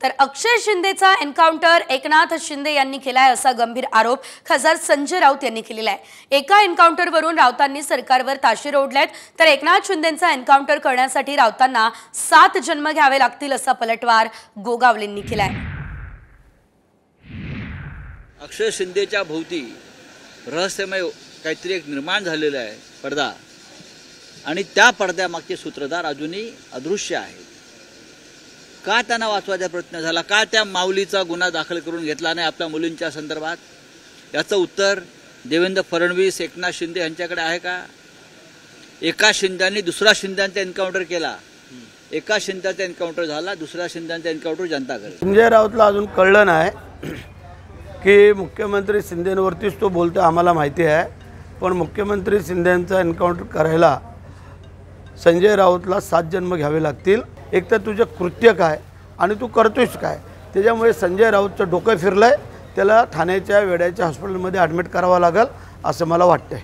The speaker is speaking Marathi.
तर अक्षय शिंदेचा एन्काउंटर एकनाथ शिंदे यांनी केलाय असा गंभीर आरोप खासदार संजय राऊत यांनी केलेला आहे। एका एन्काउंटरवरून राऊतांनी सरकारवर ताशेरे ओढलेत, तर एकनाथ शिंदेचा एन्काउंटर करण्यासाठी राऊतांना 7 जन्म घ्यावे लागतील असा पलटवार गोगावलेंनी केलाय। अक्षय शिंदेच्या भोवती रहस्यमय काहीतरी एक निर्माण झालेला आहे पडदा, आणि त्या पडद्यामागचे सूत्रधार अजूनही अदृश्य आहेत। का त्यांना वाचवायचा प्रयत्न झाला, का त्या माऊलीचा गुन्हा दाखल करून घेतला नाही आपल्या मुलींच्या संदर्भात, याचं उत्तर देवेंद्र फडणवीस एकनाथ शिंदे यांच्याकडे आहे का? एका शिंद्यांनी दुसरा शिंद्यांचा एन्काउंटर केला, एका शिंद्याचा एन्काउंटर झाला, दुसऱ्या शिंद्यांचा एन्काउंटर जनता करेल। संजय राऊतला अजून कळलं नाही की मुख्यमंत्री शिंदेंवरतीच तो बोलतो, आम्हाला माहिती आहे, पण मुख्यमंत्री शिंदेंचा एन्काउंटर करायला संजय राऊतला 7 जन्म घ्यावे लागतील। एक तर तुझं कृत्य काय आणि तू करतोयस काय, त्याच्यामुळे संजय राऊतचं डोकं फिरलं आहे, त्याला ठाण्याच्या वेड्याच्या हॉस्पिटलमध्ये ॲडमिट करावं लागेल असं मला वाटतंय।